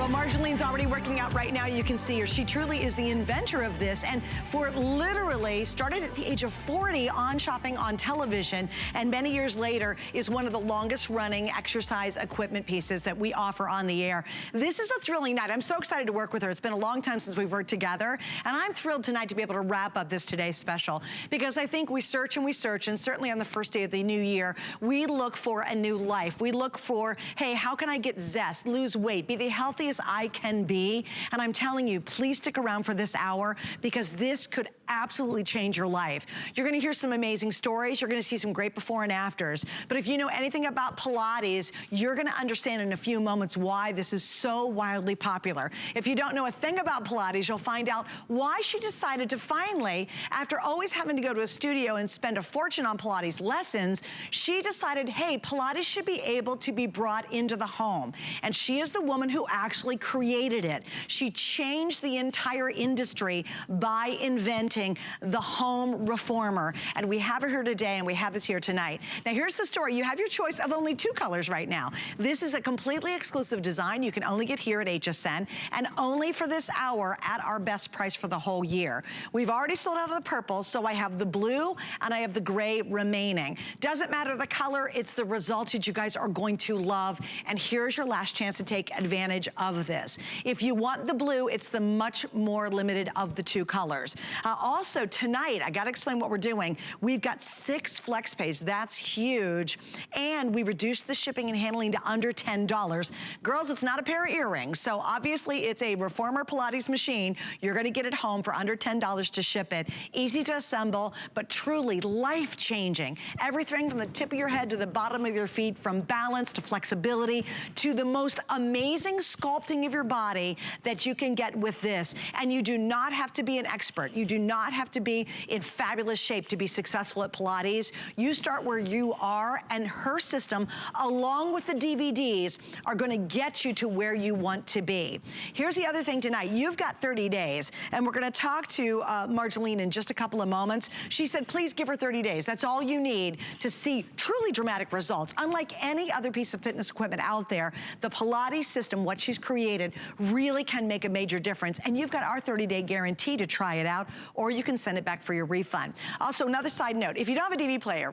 Well, Marjolaine's already working out right now. You can see her. She truly is the inventor of this, and for literally started at the age of 40 on shopping on television, and many years later is one of the longest running exercise equipment pieces that we offer on the air. This is a thrilling night. I'm so excited to work with her. It's been a long time since we've worked together, and I'm thrilled tonight to be able to wrap up this Today Special, because I think we search, and certainly on the first day of the new year, we look for a new life. We look for, hey, how can I get zest, lose weight, be the healthiest I can be? And I'm telling you, please stick around for this hour, because this could absolutely change your life. You're gonna hear some amazing stories. You're gonna see some great before and afters. But if you know anything about Pilates, you're gonna understand in a few moments why this is so wildly popular. If you don't know a thing about Pilates, you'll find out why she decided to finally, after always having to go to a studio and spend a fortune on Pilates lessons, she decided, hey, Pilates should be able to be brought into the home. And she is the woman who actually created it. She changed the entire industry by inventing the home reformer. And we have her here today, and we have this here tonight. Now here's the story. You have your choice of only 2 colors right now. This is a completely exclusive design you can only get here at HSN, and only for this hour at our best price for the whole year. We've already sold out of the purple, so I have the blue and I have the gray remaining. Doesn't matter the color, it's the results that you guys are going to love. And here's your last chance to take advantage of this. If you want the blue, it's the much more limited of the 2 colors. Also tonight, I gotta explain what we're doing. We've got 6 flex pays, that's huge. And we reduced the shipping and handling to under $10. Girls, it's not a pair of earrings. So obviously it's a reformer Pilates machine. You're gonna get it home for under $10 to ship it. Easy to assemble, but truly life-changing. Everything from the tip of your head to the bottom of your feet, from balance to flexibility to the most amazing sculpting of your body that you can get with this. And you do not have to be an expert. You do not have to be in fabulous shape to be successful at Pilates. You start where you are, and her system, along with the DVDs, are gonna get you to where you want to be. Here's the other thing tonight. You've got 30 days, and we're gonna talk to Marjolaine in just a couple of moments. She said, please give her 30 days. That's all you need to see truly dramatic results. Unlike any other piece of fitness equipment out there, the Pilates system, what she's created, really can make a major difference. And you've got our 30-day guarantee to try it out, or you can send it back for your refund. Also, another side note, if you don't have a DVD player,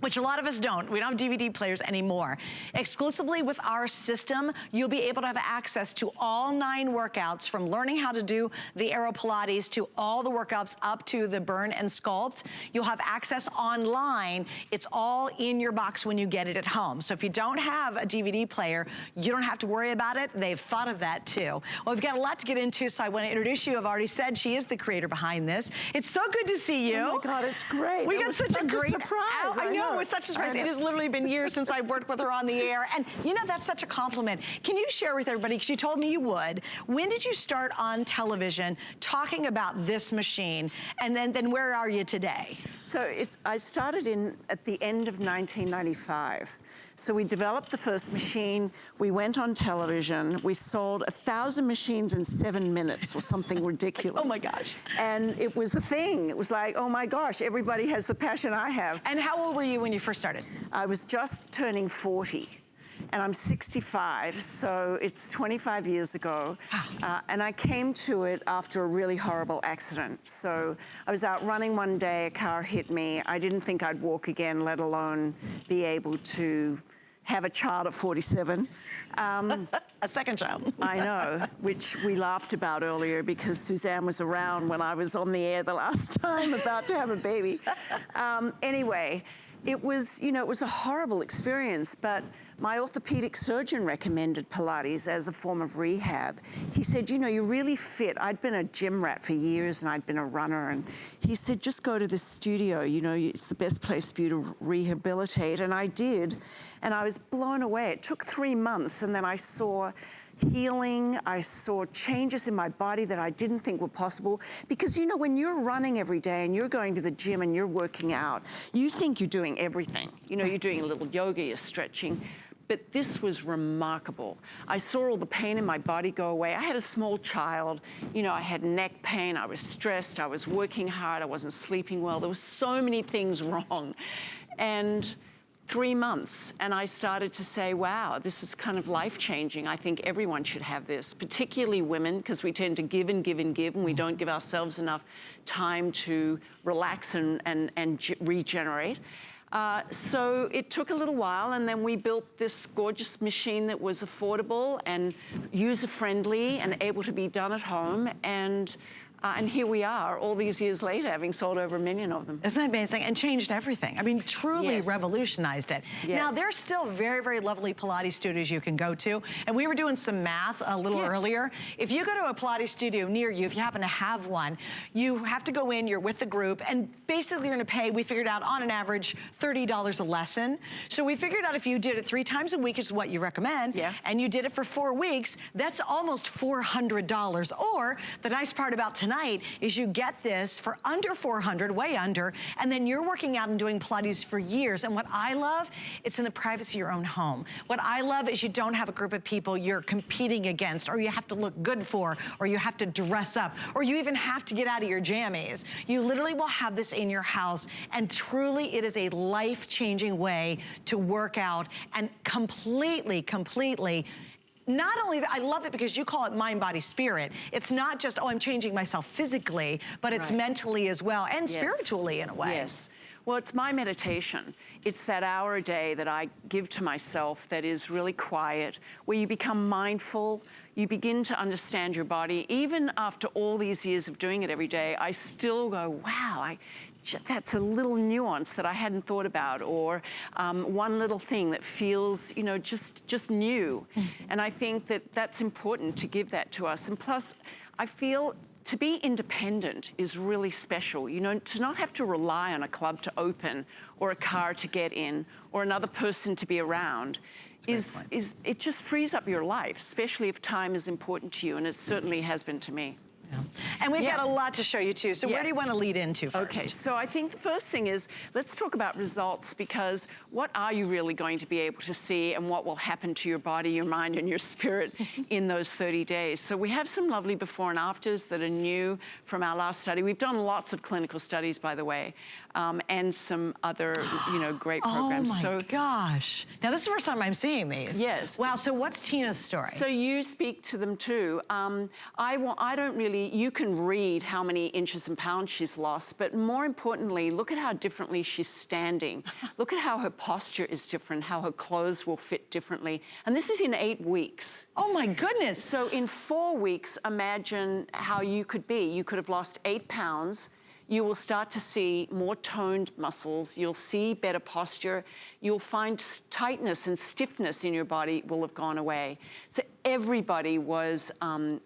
which a lot of us don't. We don't have DVD players anymore. Exclusively with our system, you'll be able to have access to all 9 workouts, from learning how to do the AeroPilates to all the workouts up to the burn and sculpt. You'll have access online. It's all in your box when you get it at home. So if you don't have a DVD player, you don't have to worry about it. They've thought of that too. Well, we've got a lot to get into, so I want to introduce you. I've already said she is the creator behind this. It's so good to see you. Oh my God, it's great. We got such a great surprise. I know, it was such a surprise. It has literally been years since I've worked with her on the air. And you know, that's such a compliment. Can you share with everybody, because you told me you would, when did you start on television talking about this machine? And then where are you today? So I started at the end of 1995. So we developed the first machine, we went on television, we sold 1,000 machines in 7 minutes or something ridiculous. Oh my gosh. And it was a thing. It was like, oh my gosh, everybody has the passion I have. And how old were you when you first started? I was just turning 40. And I'm 65, so it's 25 years ago. And I came to it after a really horrible accident. So I was out running one day, a car hit me. I didn't think I'd walk again, let alone be able to have a child at 47. A second child. I know, which we laughed about earlier because Suzanne was around when I was on the air the last time about to have a baby. Anyway, it was, you know, it was a horrible experience, but my orthopedic surgeon recommended Pilates as a form of rehab. He said, you know, you're really fit. I'd been a gym rat for years and I'd been a runner. And he said, just go to the studio. You know, it's the best place for you to rehabilitate. And I did. And I was blown away. It took 3 months. And then I saw healing. I saw changes in my body that I didn't think were possible. Because, you know, when you're running every day and you're going to the gym and you're working out, you think you're doing everything. You know, you're doing a little yoga, you're stretching. But this was remarkable. I saw all the pain in my body go away. I had a small child. You know, I had neck pain. I was stressed. I was working hard. I wasn't sleeping well. There were so many things wrong. And 3 months, and I started to say, wow, this is kind of life-changing. I think everyone should have this, particularly women, because we tend to give and give and give, and we don't give ourselves enough time to relax and regenerate. So it took a little while, and then we built this gorgeous machine that was affordable and user-friendly and able to be done at home. And here we are, all these years later, having sold over 1 million of them. Isn't that amazing? And changed everything. I mean, truly revolutionized it. Yes. Now, there's still very, very lovely Pilates studios you can go to. And we were doing some math a little earlier. If you go to a Pilates studio near you, if you happen to have one, you have to go in, you're with the group, and basically you're gonna pay, we figured out, on an average, $30 a lesson. So we figured out if you did it 3 times a week, is what you recommend, and you did it for 4 weeks, that's almost $400. Or, the nice part about tonight is you get this for under $400, way under, and then you're working out and doing Pilates for years. And what I love, it's in the privacy of your own home. What I love is you don't have a group of people you're competing against, or you have to look good for, or you have to dress up, or you even have to get out of your jammies. You literally will have this in your house, and truly it is a life-changing way to work out and completely not only that, I love it because you call it mind, body, spirit. It's not just, oh, I'm changing myself physically, but it's mentally as well, and spiritually in a way. Yes. Well, it's my meditation. It's that hour a day that I give to myself that is really quiet, where you become mindful, you begin to understand your body. Even after all these years of doing it every day, I still go, wow, that's a little nuance that I hadn't thought about, or one little thing that feels, you know, just new. And I think that that's important to give that to us. And plus, I feel to be independent is really special. You know, to not have to rely on a club to open, or a car to get in, or another person to be around. It just frees up your life, especially if time is important to you, and it certainly has been to me. Yeah. And we've got a lot to show you too, so where do you want to lead into first? Okay, so I think the first thing is, let's talk about results, because what are you really going to be able to see, and what will happen to your body, your mind, and your spirit in those 30 days? So we have some lovely before and afters that are new from our last study. We've done lots of clinical studies, by the way, and some other, you know, great programs. Oh my gosh. Now this is the first time I'm seeing these. Yes. Wow, so what's Tina's story? So you speak to them too. I don't really, you can read how many inches and pounds she's lost, but more importantly, look at how differently she's standing. Look at how her posture is different, how her clothes will fit differently. And this is in 8 weeks. Oh my goodness. So in 4 weeks, imagine how you could be. You could have lost 8 pounds. You will start to see more toned muscles. You'll see better posture. You'll find tightness and stiffness in your body will have gone away. So everybody was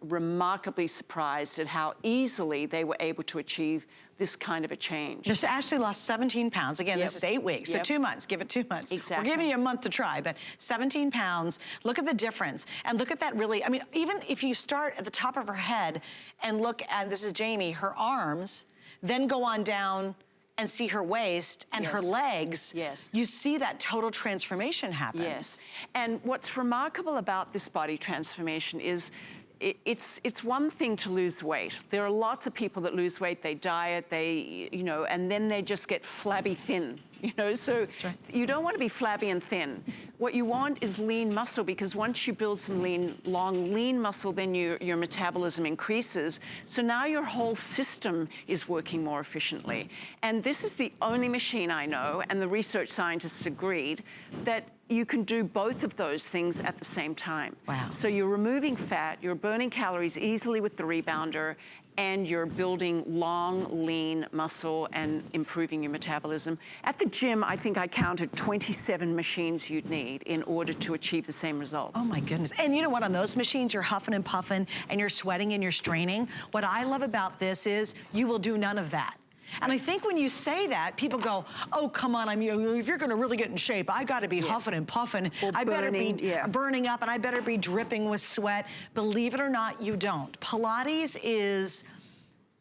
remarkably surprised at how easily they were able to achieve this kind of a change. Just Ashley lost 17 pounds. Again, this is 8 weeks, so 2 months. Give it 2 months. Exactly. We're giving you a month to try, but 17 pounds. Look at the difference. And look at that really, I mean, even if you start at the top of her head and look at, this is Jamie, her arms, then go on down and see her waist and her legs, you see that total transformation happen. Yes, and what's remarkable about this body transformation is it's one thing to lose weight. There are lots of people that lose weight, they diet, they, you know, and then they just get flabby thin. You know, so you don't want to be flabby and thin. What you want is lean muscle, because once you build some long lean muscle, then your metabolism increases. So now your whole system is working more efficiently. And this is the only machine I know, and the research scientists agreed, that you can do both of those things at the same time. Wow. So you're removing fat, you're burning calories easily with the rebounder, and you're building long, lean muscle and improving your metabolism. At the gym, I think I counted 27 machines you'd need in order to achieve the same results. Oh my goodness. And you know what, on those machines, you're huffing and puffing and you're sweating and you're straining. What I love about this is you will do none of that. And I think when you say that, people go, oh, come on, if you're gonna really get in shape, I gotta be huffing and puffing. I better be burning up, and I better be dripping with sweat. Believe it or not, you don't. Pilates is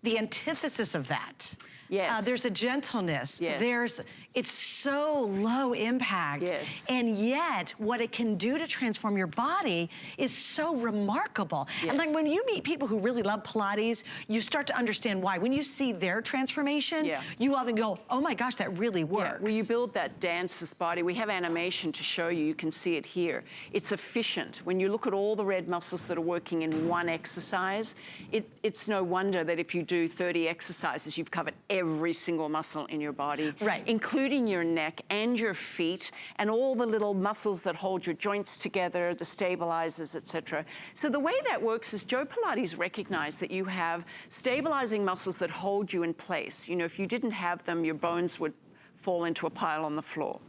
the antithesis of that. Yes. There's a gentleness. Yes. There's, It's so low impact. Yes. And yet, what it can do to transform your body is so remarkable. Yes. And like when you meet people who really love Pilates, you start to understand why. When you see their transformation, you often go, oh my gosh, that really works. Yeah. Well, you build that dancer's body. We have animation to show you. You can see it here. It's efficient. When you look at all the red muscles that are working in one exercise, it's no wonder that if you do 30 exercises, you've covered every single muscle in your body, right, including your neck and your feet and all the little muscles that hold your joints together, the stabilizers, etc. So the way that works is Joe Pilates recognized that you have stabilizing muscles that hold you in place. You know, if you didn't have them, your bones would fall into a pile on the floor.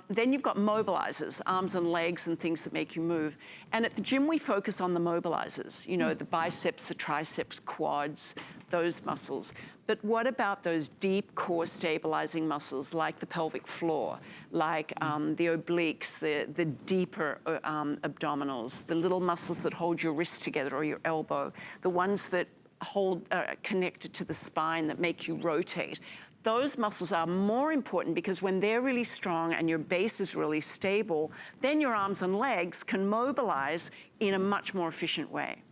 Then you've got mobilizers, arms and legs and things that make you move. And at the gym, we focus on the mobilizers, you know, the biceps, the triceps, quads, those muscles. But what about those deep core stabilizing muscles like the pelvic floor, like the obliques, the deeper abdominals, the little muscles that hold your wrist together or your elbow, the ones that hold connected to the spine that make you rotate? Those muscles are more important because when they're really strong and your base is really stable, then your arms and legs can mobilize in a much more efficient way.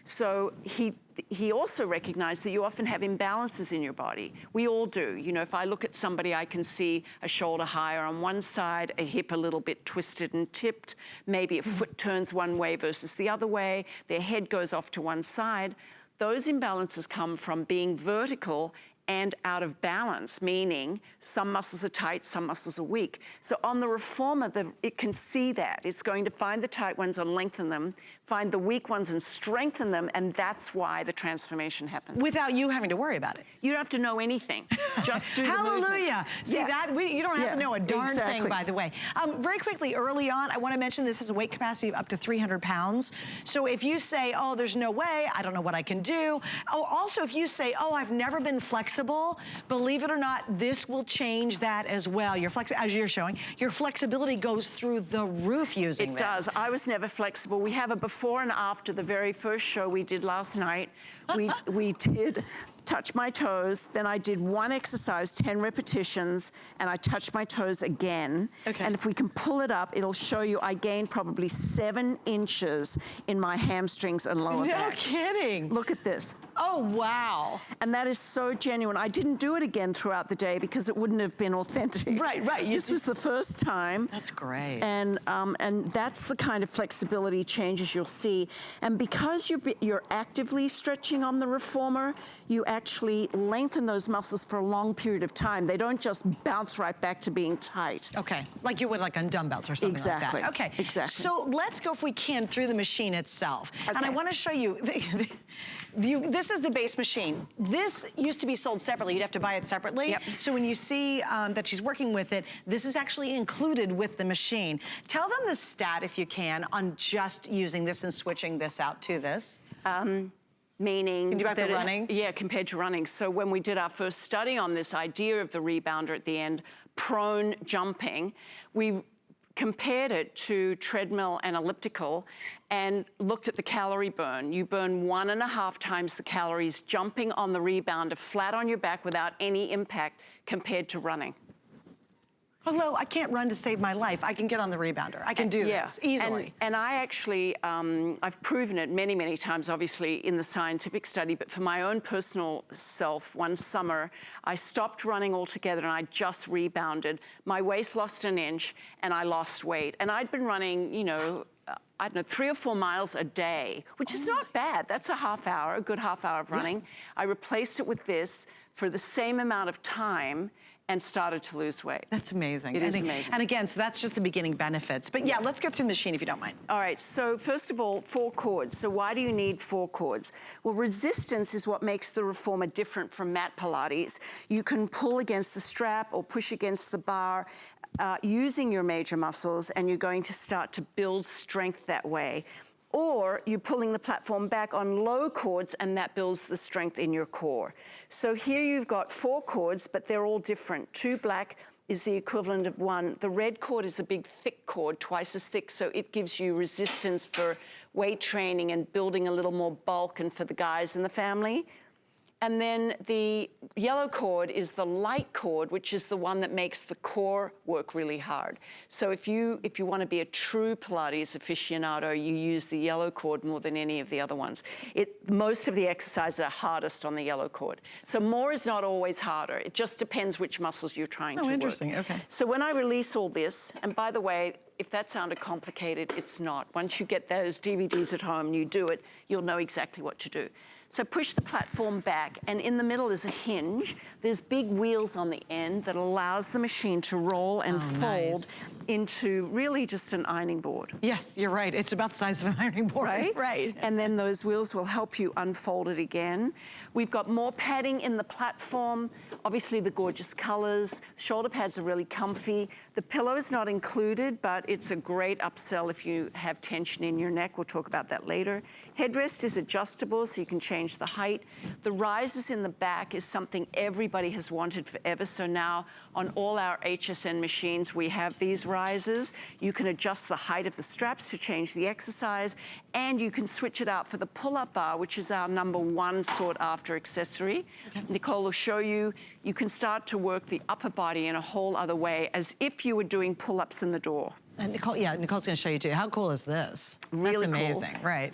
So he also recognized that you often have imbalances in your body. We all do. You know, if I look at somebody, I can see a shoulder higher on one side, a hip a little bit twisted and tipped, maybe a foot turns one way versus the other way, their head goes off to one side. Those imbalances come from being vertical and out of balance, meaning some muscles are tight, some muscles are weak. So on the reformer, it can see that. It's going to find the tight ones and lengthen them, find the weak ones and strengthen them, and that's why the transformation happens. Without you having to worry about it. You don't have to know anything. Just do the Hallelujah. See that? You don't have to know a darn thing, by the way. Very quickly, early on, I want to mention this has a weight capacity of up to 300 pounds. So if you say, oh, there's no way, I don't know what I can do. Oh, also, if you say, oh, I've never been flexible, believe it or not, this will change that as well. As you're showing, your flexibility goes through the roof using this. It does. I was never flexible. We have a before and after the very first show we did last night. We did touch my toes, then I did one exercise, 10 repetitions, and I touched my toes again. Okay. And if we can pull it up, it'll show you I gained probably 7 inches in my hamstrings and lower back. No kidding. Look at this. Oh, wow. And that is so genuine. I didn't do it again throughout the day because it wouldn't have been authentic. Right. This was the first time. That's great. And that's the kind of flexibility changes you'll see. And because you're actively stretching on the reformer, you actually lengthen those muscles for a long period of time. They don't just bounce right back to being tight. Okay, like you would like on dumbbells or something like that. Okay, exactly. So let's go, if we can, through the machine itself. Okay. And I want to show you, this is the base machine. This used to be sold separately. You'd have to buy it separately. Yep. So when you see that she's working with it, this is actually included with the machine. Tell them the stat, if you can, on just using this and switching this out to this. Meaning can you about the running? Yeah, compared to running. So when we did our first study on this idea of the rebounder at the end, prone jumping, we compared it to treadmill and elliptical and looked at the calorie burn. You burn 1.5 times the calories jumping on the rebounder flat on your back without any impact compared to running. Although I can't run to save my life, I can get on the rebounder. I can do this easily. And I actually, I've proven it many, many times, obviously, in the scientific study, but for my own personal self, one summer, I stopped running altogether and I just rebounded. My waist lost 1 inch and I lost weight. And I'd been running, you know, I don't know, 3 or 4 miles a day, which is not bad. That's a half hour, a good half hour of running. Yeah. I replaced it with this for the same amount of time and started to lose weight. That's amazing. It is amazing. And again, so that's just the beginning benefits. But yeah, let's go through the machine if you don't mind. All right, so first of all, 4 cords. So why do you need 4 cords? Well, resistance is what makes the reformer different from mat Pilates. You can pull against the strap or push against the bar using your major muscles, and you're going to start to build strength that way. Or you're pulling the platform back on low cords, and that builds the strength in your core. So here you've got 4 cords, but they're all different. 2 black is the equivalent of 1. The red cord is a big, thick cord, twice as thick, so it gives you resistance for weight training and building a little more bulk and for the guys in the family. And then the yellow cord is the light cord, which is the one that makes the core work really hard. So if you want to be a true Pilates aficionado, you use the yellow cord more than any of the other ones. Most of the exercises are hardest on the yellow cord. So more is not always harder. It just depends which muscles you're trying to work. Oh, interesting. Okay. So when I release all this, and by the way, if that sounded complicated, it's not. Once you get those DVDs at home and you do it, you'll know exactly what to do. So push the platform back, and in the middle is a hinge. There's big wheels on the end that allows the machine to roll and fold into really just an ironing board. Yes, you're right. It's about the size of an ironing board. Right? Right. And then those wheels will help you unfold it again. We've got more padding in the platform. Obviously the gorgeous colors. Shoulder pads are really comfy. The pillow is not included, but it's a great upsell if you have tension in your neck. We'll talk about that later. Headrest is adjustable, so you can change the height. The risers in the back is something everybody has wanted forever. So now on all our HSN machines, we have these risers. You can adjust the height of the straps to change the exercise, and you can switch it out for the pull-up bar, which is our #1 sought-after accessory. Okay. Nicole will show you. You can start to work the upper body in a whole other way, as if you were doing pull-ups in the door. And Nicole, Nicole's going to show you too. How cool is this? Really That's amazing, cool. Right?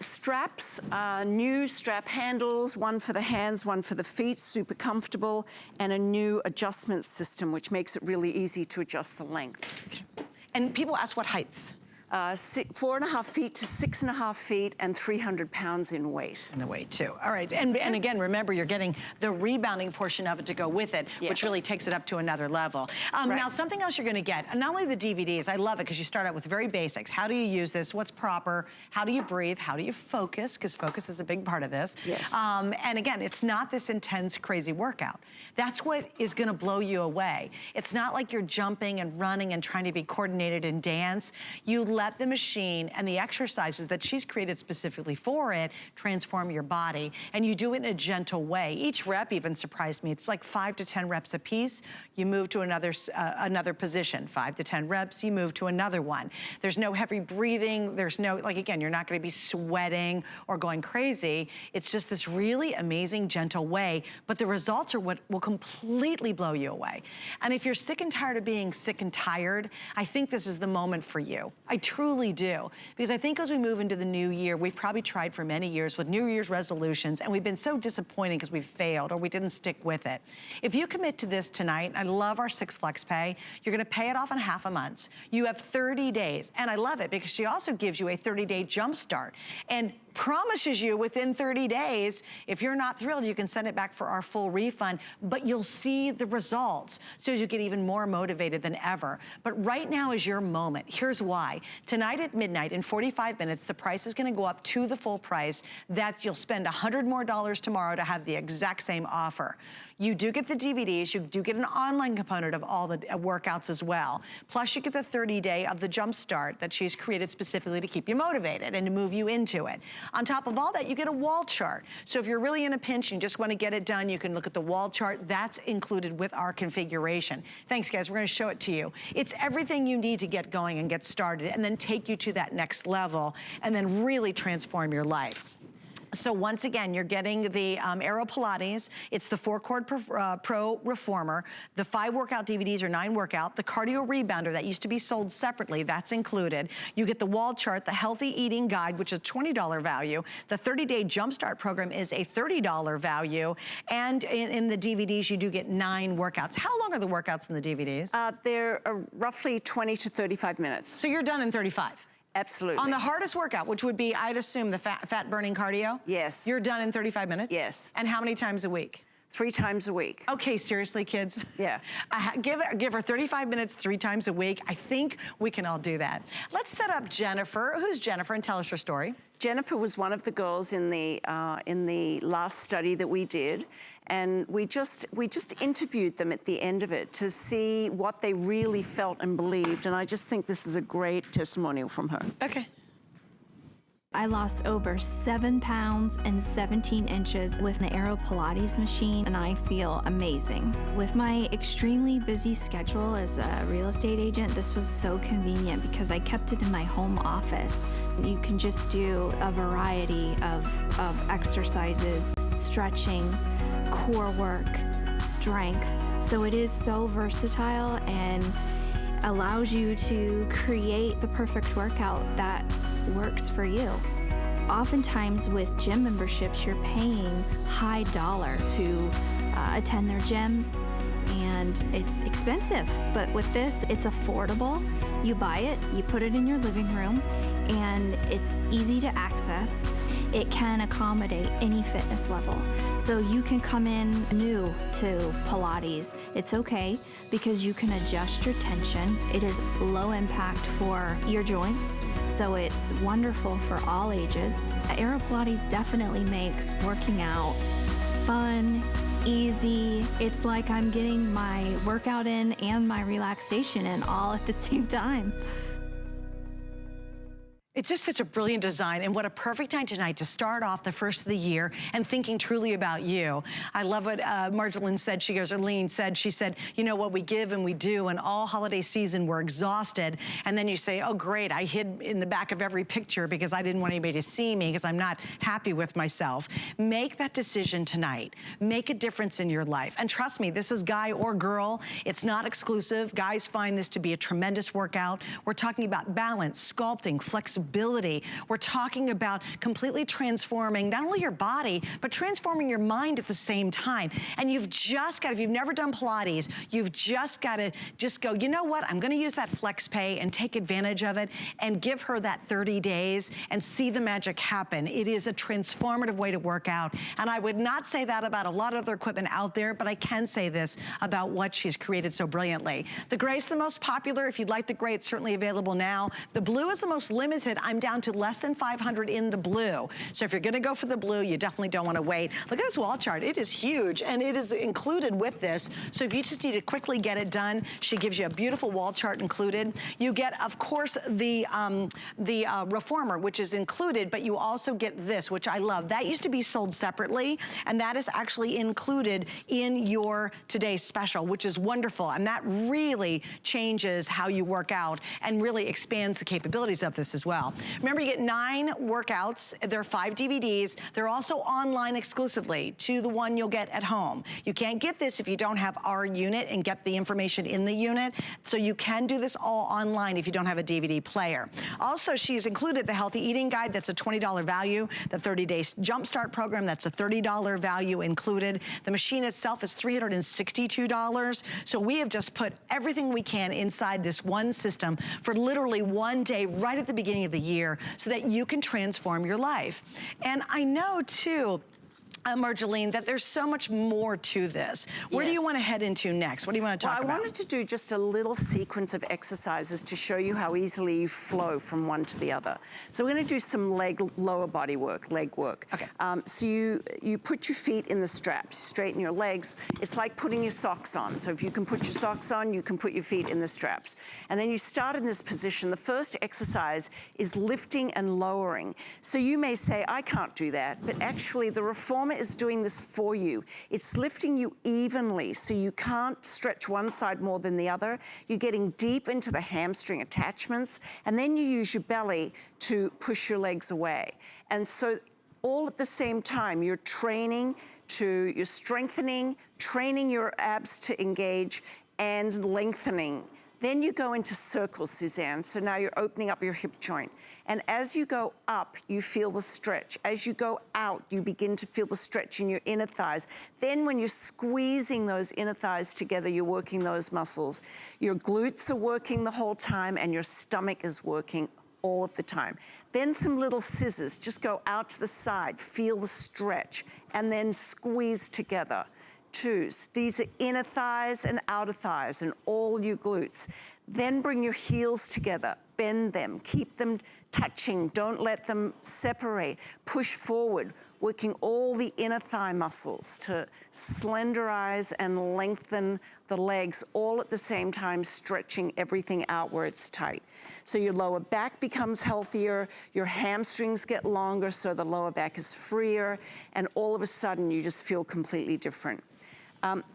Straps, new strap handles, one for the hands, one for the feet, super comfortable, and a new adjustment system, which makes it really easy to adjust the length. Okay. And people ask what heights? 4.5 feet to 6.5 feet and 300 pounds in weight. And the weight too. All right, and again, remember you're getting the rebounding portion of it to go with it, which really takes it up to another level. Now, something else you're gonna get, not only the DVDs, I love it because you start out with very basics. How do you use this? What's proper? How do you breathe? How do you focus? Because focus is a big part of this. Yes. And again, it's not this intense, crazy workout. That's what is gonna blow you away. It's not like you're jumping and running and trying to be coordinated and dance. You let the machine and the exercises that she's created specifically for it transform your body, and you do it in a gentle way. Each rep even surprised me. It's like 5 to 10 reps a piece. You move to another position. 5 to 10 reps, you move to another one. There's no heavy breathing. There's no, like again, you're not gonna be sweating or going crazy. It's just this really amazing, gentle way, but the results are what will completely blow you away. And if you're sick and tired of being sick and tired, I think this is the moment for you. I truly do, because I think as we move into the new year, we've probably tried for many years with New Year's resolutions, and we've been so disappointed because we've failed or we didn't stick with it. If you commit to this tonight, I love our 6 Flex Pay. You're gonna pay it off in half a month. You have 30 days, and I love it because she also gives you a 30-day Jumpstart and promises you within 30 days, if you're not thrilled, you can send it back for our full refund, but you'll see the results. So you get even more motivated than ever. But right now is your moment. Here's why. Tonight at midnight, in 45 minutes, the price is gonna go up to the full price. That you'll spend $100 more tomorrow to have the exact same offer. You do get the DVDs, you do get an online component of all the workouts as well. Plus you get the 30-day of the Jumpstart that she's created specifically to keep you motivated and to move you into it. On top of all that, you get a wall chart. So if you're really in a pinch and you just want to get it done, you can look at the wall chart. That's included with our configuration. Thanks, guys. We're going to show it to you. It's everything you need to get going and get started and then take you to that next level and then really transform your life. So once again, you're getting the AeroPilates. It's the 4-cord Pro Reformer. The 5 workout DVDs or 9 workout. The cardio rebounder that used to be sold separately, that's included. You get the wall chart, the healthy eating guide, which is $20 value. The 30-day Jumpstart program is a $30 value. And in the DVDs, you do get 9 workouts. How long are the workouts in the DVDs? They're roughly 20 to 35 minutes. So you're done in 35? Absolutely. On the hardest workout, which would be, I'd assume, the fat burning cardio? Yes. You're done in 35 minutes? Yes. And how many times a week? 3 times a week. Okay, seriously, kids? Yeah. Give her 35 minutes 3 times a week. I think we can all do that. Let's set up Jennifer. Who's Jennifer? And tell us your story. Jennifer was one of the girls in the last study that we did. And we just interviewed them at the end of it to see what they really felt and believed. And I just think this is a great testimonial from her. Okay. I lost over 7 pounds and 17 inches with an AeroPilates machine, and I feel amazing. With my extremely busy schedule as a real estate agent, this was so convenient because I kept it in my home office. You can just do a variety of exercises. stretching, core work, strength. So it is so versatile and allows you to create the perfect workout that works for you. Oftentimes with gym memberships, you're paying high dollar to attend their gyms, and it's expensive. But with this, it's affordable. You buy it, you put it in your living room, and it's easy to access. It can accommodate any fitness level. So you can come in new to Pilates. It's okay because you can adjust your tension. It is low impact for your joints, so it's wonderful for all ages. AeroPilates definitely makes working out fun, easy. It's like I'm getting my workout in and my relaxation in all at the same time. It's just such a brilliant design, and what a perfect time tonight to start off the first of the year and thinking truly about you. I love what Marjolaine said. She goes, Arlene said, she said, you know what, we give and we do, and all holiday season we're exhausted, and then you say, oh great, I hid in the back of every picture because I didn't want anybody to see me because I'm not happy with myself. Make that decision tonight. Make a difference in your life. And trust me, this is guy or girl. It's not exclusive. Guys find this to be a tremendous workout. We're talking about balance, sculpting, flexibility. We're talking about completely transforming not only your body, but transforming your mind at the same time. And you've just got, if you've never done Pilates, you've just got to just go, you know what, I'm gonna use that flex pay and take advantage of it and give her that 30 days and see the magic happen. It is a transformative way to work out. And I would not say that about a lot of other equipment out there, but I can say this about what she's created so brilliantly. The gray's the most popular. If you'd like the gray, it's certainly available now. The blue is the most limited. I'm down to less than 500 in the blue. So if you're gonna go for the blue, you definitely don't wanna wait. Look at this wall chart. It is huge, and it is included with this. So if you just need to quickly get it done, she gives you a beautiful wall chart included. You get, of course, the reformer, which is included, but you also get this, which I love. That used to be sold separately, and that is actually included in your today's special, which is wonderful. And that really changes how you work out and really expands the capabilities of this as well. Remember, you get 9 workouts. There are 5 DVDs. They're also online exclusively to the one you'll get at home. You can't get this if you don't have our unit and get the information in the unit. So you can do this all online if you don't have a DVD player. Also, she's included the Healthy Eating Guide. That's a $20 value. The 30-day Jumpstart program, that's a $30 value included. The machine itself is $362. So we have just put everything we can inside this one system for literally one day right at the beginning of the year so that you can transform your life. And I know too, Marjolaine, that there's so much more to this. Where do you want to head into next? What do you want to talk about? I wanted to do just a little sequence of exercises to show you how easily you flow from one to the other. So we're going to do some lower body work, leg work. Okay. So you put your feet in the straps, straighten your legs. It's like putting your socks on. So if you can put your socks on, you can put your feet in the straps. And then you start in this position. The first exercise is lifting and lowering. So you may say, I can't do that, but actually the reformer is doing this for you. It's lifting you evenly, so you can't stretch one side more than the other. You're getting deep into the hamstring attachments, and then you use your belly to push your legs away. And so all at the same time, you're strengthening, training your abs to engage, and lengthening. Then you go into circles, Suzanne. So now you're opening up your hip joint. And as you go up, you feel the stretch. As you go out, you begin to feel the stretch in your inner thighs. Then when you're squeezing those inner thighs together, you're working those muscles. Your glutes are working the whole time, and your stomach is working all of the time. Then some little scissors. Just go out to the side, feel the stretch, and then squeeze together. Twos. These are inner thighs and outer thighs and all your glutes. Then bring your heels together, bend them, keep them touching, don't let them separate. Push forward, working all the inner thigh muscles to slenderize and lengthen the legs all at the same time, stretching everything out where it's tight. So your lower back becomes healthier, your hamstrings get longer so the lower back is freer, and all of a sudden you just feel completely different.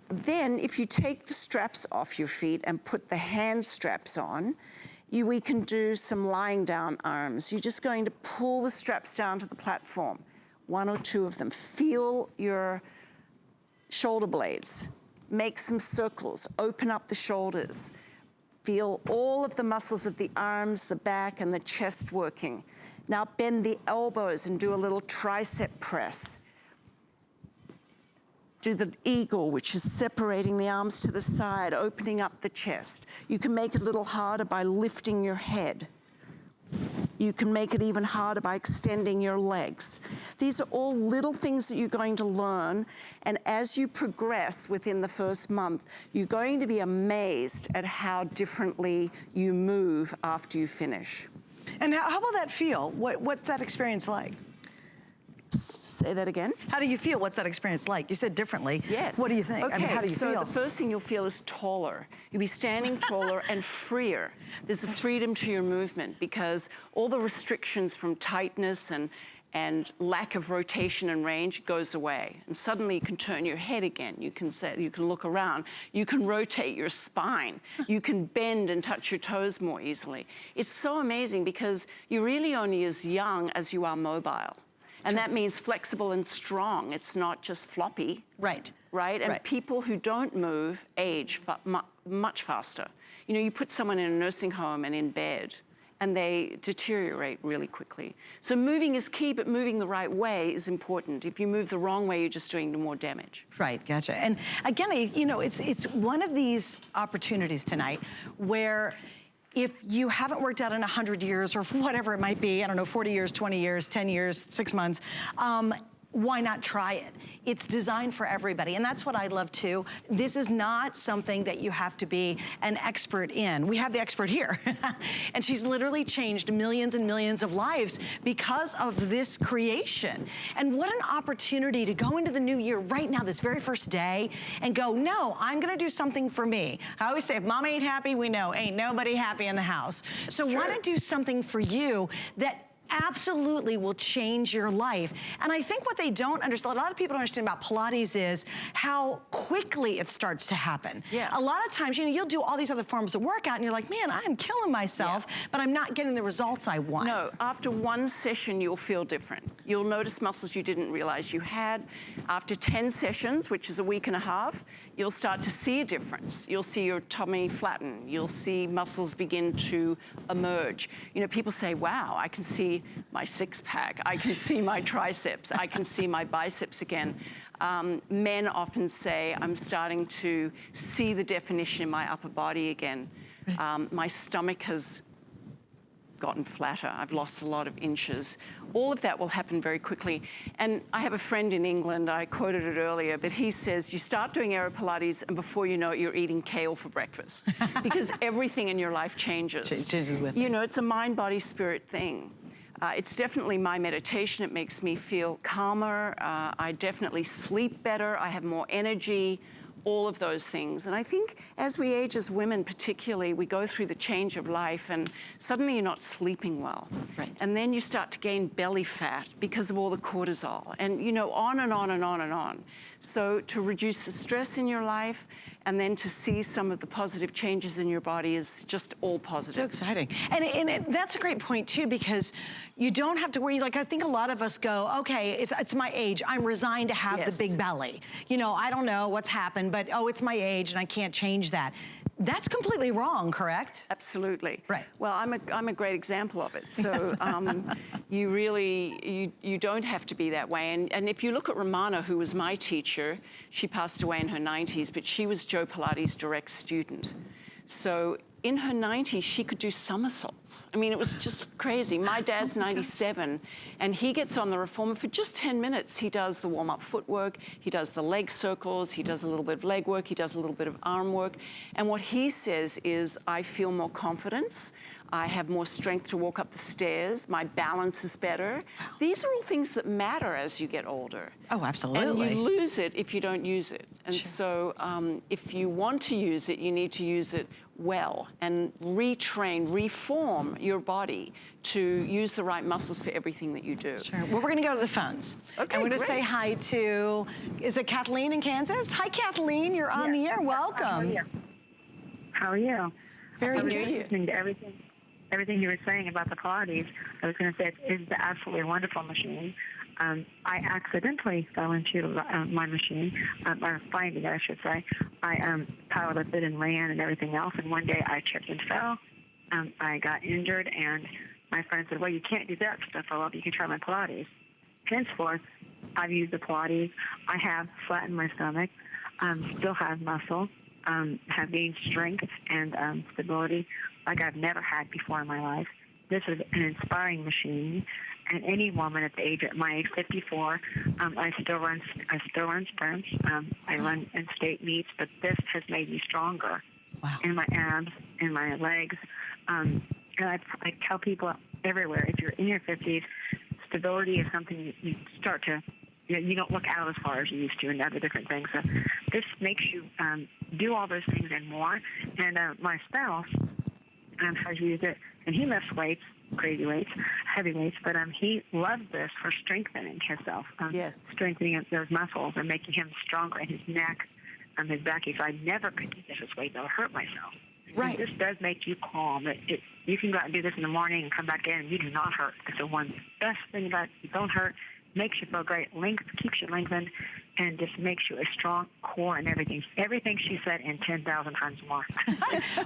Then if you take the straps off your feet and put the hand straps on, we can do some lying down arms. You're just going to pull the straps down to the platform. 1 or 2 of them. Feel your shoulder blades. Make some circles. Open up the shoulders. Feel all of the muscles of the arms, the back, and the chest working. Now bend the elbows and do a little tricep press. Do the eagle, which is separating the arms to the side, opening up the chest. You can make it a little harder by lifting your head. You can make it even harder by extending your legs. These are all little things that you're going to learn, and as you progress within the first month, you're going to be amazed at how differently you move after you finish. And how will that feel? What's that experience like? Say that again. How do you feel? What's that experience like? You said differently. Yes. What do you think? Okay, I mean, how do you feel? so the first thing you'll feel is taller. You'll be standing taller and freer. There's a freedom to your movement because all the restrictions from tightness and lack of rotation and range goes away. And suddenly you can turn your head again. You can look around. You can rotate your spine. You can bend and touch your toes more easily. It's so amazing because you're really only as young as you are mobile. And that means flexible and strong. It's not just floppy. Right. Right? And people who don't move age much faster. You know, you put someone in a nursing home and in bed, and they deteriorate really quickly. So moving is key, but moving the right way is important. If you move the wrong way, you're just doing more damage. Right, gotcha. And again, you know, it's one of these opportunities tonight where if you haven't worked out in 100 years or whatever it might be, I don't know, 40 years, 20 years, 10 years, 6 months, why not try it? It's designed for everybody, and that's what I love too. This is not something that you have to be an expert in. We have the expert here, and she's literally changed millions and millions of lives because of this creation. And what an opportunity to go into the new year right now, this very first day, and go, no, I'm gonna do something for me. I always say, if mom ain't happy, we know ain't nobody happy in the house. So why not do something for you that absolutely will change your life. And I think what they don't understand, a lot of people don't understand about Pilates is how quickly it starts to happen. Yeah. A lot of times, you know, you'll do all these other forms of workout and you're like, man, I'm killing myself, but I'm not getting the results I want. No, after one session, you'll feel different. You'll notice muscles you didn't realize you had. After 10 sessions, which is a week and a half, you'll start to see a difference. You'll see your tummy flatten. You'll see muscles begin to emerge. You know, people say, wow, I can see my six-pack. I can see my triceps. I can see my biceps again. Men often say, I'm starting to see the definition in my upper body again. My stomach has gotten flatter. I've lost a lot of inches. All of that will happen very quickly. And I have a friend in England, I quoted it earlier, but he says, you start doing AeroPilates and before you know it, you're eating kale for breakfast. Because everything in your life changes. Changes with it. You know, it's a mind, body, spirit thing. It's definitely my meditation. It makes me feel calmer. I definitely sleep better. I have more energy, all of those things. And I think as we age as women particularly, we go through the change of life and suddenly you're not sleeping well. Right. And then you start to gain belly fat because of all the cortisol and, you know, on and on and on and on. So to reduce the stress in your life and then to see some of the positive changes in your body is just all positive. So exciting. And that's a great point too, because you don't have to worry, like I think a lot of us go, okay, it's my age, I'm resigned to have the big belly. You know, I don't know what's happened, but oh, it's my age and I can't change that. That's completely wrong, correct? Absolutely. Right. Well, I'm a great example of it. So you really, you don't have to be that way. And if you look at Romana, who was my teacher, she passed away in her 90s, but she was Joe Pilates' direct student. So in her 90s, she could do somersaults. I mean, it was just crazy. My dad's 97, and he gets on the reformer for just 10 minutes. He does the warm-up footwork, he does the leg circles, he does a little bit of leg work, he does a little bit of arm work. And what he says is, I feel more confidence, I have more strength to walk up the stairs, my balance is better. These are all things that matter as you get older. Oh, absolutely. And you lose it if you don't use it. And so if you want to use it, you need to use it well and retrain, reform your body to use the right muscles for everything that you do. Sure. Well, we're gonna go to the phones. Okay, and we're gonna great. say hi to, is it Kathleen in Kansas? Hi, Kathleen, you're on the air, welcome. How are you? Very I was good. listening to everything you were saying about the Pilates. I was going to say it is the absolutely wonderful machine. I accidentally fell into my machine, or finding it, I should say. I power lifted and ran and everything else, and one day I tripped and fell. I got injured, and my friend said, well, you can't do that stuff. Well, you can try my Pilates. Henceforth, I've used the Pilates. I have flattened my stomach, still have muscle, have gained strength and stability like I've never had before in my life. This is an inspiring machine. And any woman at the age of my age, 54, I still run sprints. I run in state meets, but this has made me stronger in my abs, in my legs. And I tell people everywhere, if you're in your 50s, stability is something you start to, you don't look out as far as you used to and other different things. So this makes you do all those things and more. And my spouse has used it, and he lifts weights, crazy weights, heavy weights, but he loves this for strengthening himself, strengthening those muscles and making him stronger in his neck, his back. So I never could do this weight; I would hurt myself. Right. And this does make you calm. You can go out and do this in the morning and come back in, and you do not hurt. It's the one best thing about it. You don't hurt. Makes you feel great. Keeps you lengthened, and just makes you a strong core and everything. Everything she said and 10,000 times more.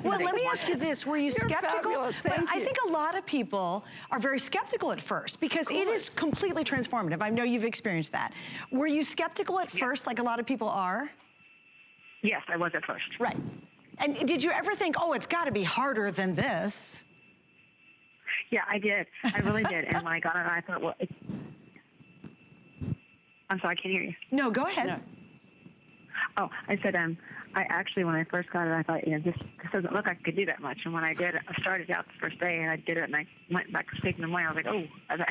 Well, let me ask you this. Were you skeptical? Fabulous. Thank you. I think a lot of people are very skeptical at first because it is completely transformative. I know you've experienced that. Were you skeptical at first like a lot of people are? Yes, I was at first. Right. And did you ever think, oh, it's got to be harder than this? Yeah, I did. I really did. And when I got it, I thought, well, I'm sorry, I can't hear you. No, go ahead. No. Oh, I said, I actually, when I first got it, I thought, this doesn't look like I could do that much. And when I did it, I started out the first day, and I did it, and I went back to sleep in the morning. I was like, oh, the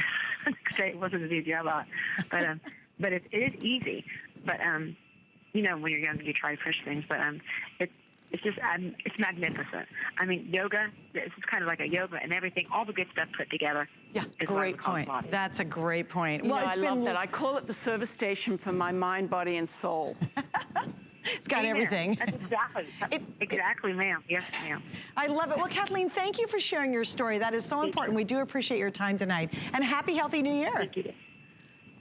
next day it wasn't as easy as I thought. But it is easy. But, when you're young, you try to push things. But it's just, it's magnificent. I mean, yoga, this is kind of like a yoga and everything, all the good stuff put together. Yeah, great point. That's a great point. Well, I love that. I call it the service station for my mind, body, and soul. It's got everything. That's exactly, ma'am. Yes, ma'am. I love it. Well, Kathleen, thank you for sharing your story. That is so important. We do appreciate your time tonight. And happy, healthy New Year. Thank you.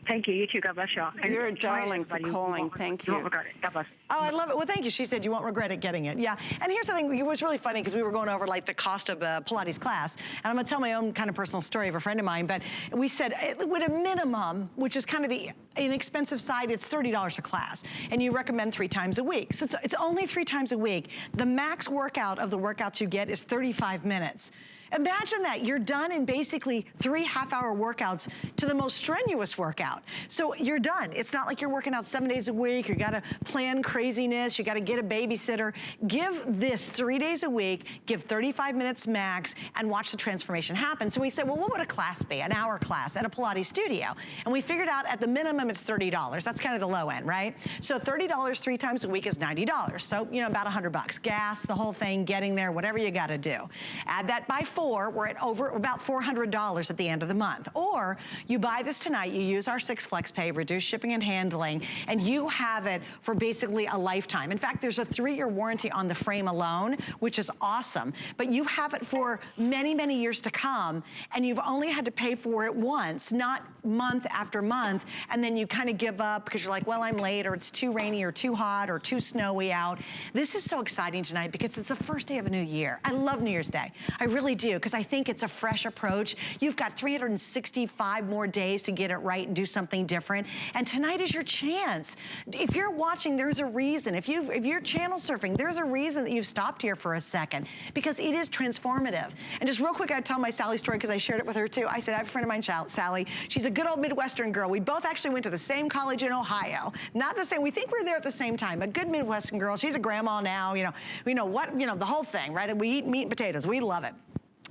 Thank you. You too. God bless y'all. You're a darling for calling. Thank you. You won't regret it. God bless. Oh, I love it. Well, thank you. She said you won't regret it getting it. Yeah. And here's the thing. It was really funny because we were going over like the cost of a Pilates class. And I'm going to tell my own kind of personal story of a friend of mine. But we said with a minimum, which is kind of the inexpensive side, it's $30 a class. And you recommend 3 times a week. So it's only 3 times a week. The max workout of the workouts you get is 35 minutes. Imagine that. You're done in basically 3 half-hour workouts to the most strenuous workout. So you're done. It's not like you're working out 7 days a week. You got to plan craziness. You got to get a babysitter. Give this 3 days a week, give 35 minutes max, and watch the transformation happen. So we said, well, what would a class be? An hour class at a Pilates studio. And we figured out at the minimum it's $30. That's kind of the low end, right? So $30 3 times a week is $90. So, about $100. Gas, the whole thing, getting there, whatever you got to do. Add that by 4. We're at about $400 at the end of the month. Or you buy this tonight, you use our 6 Flex Pay, reduce shipping and handling, and you have it for basically a lifetime. In fact, there's a 3-year warranty on the frame alone, which is awesome. But you have it for many, many years to come, and you've only had to pay for it once, not month after month, and then you kind of give up because you're like, well, I'm late, or it's too rainy, or too hot, or too snowy out. This is so exciting tonight because it's the first day of a new year. I love New Year's Day. I really do, because I think it's a fresh approach. You've got 365 more days to get it right and do something different. And tonight is your chance. If you're watching, there's a reason. If you're channel surfing, there's a reason that you've stopped here for a second, because it is transformative. And just real quick, I tell my Sally story because I shared it with her too. I said, I have a friend of mine, Sally. She's a good old Midwestern girl. We both actually went to the same college in Ohio. Not the same, we think we're there at the same time, a good Midwestern girl. She's a grandma now, the whole thing, right? And we eat meat and potatoes. We love it.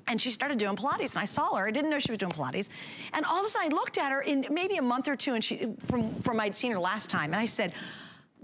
And she started doing Pilates, and I saw her. I didn't know she was doing Pilates. And all of a sudden, I looked at her in maybe a month or two, and from I'd seen her last time, and I said,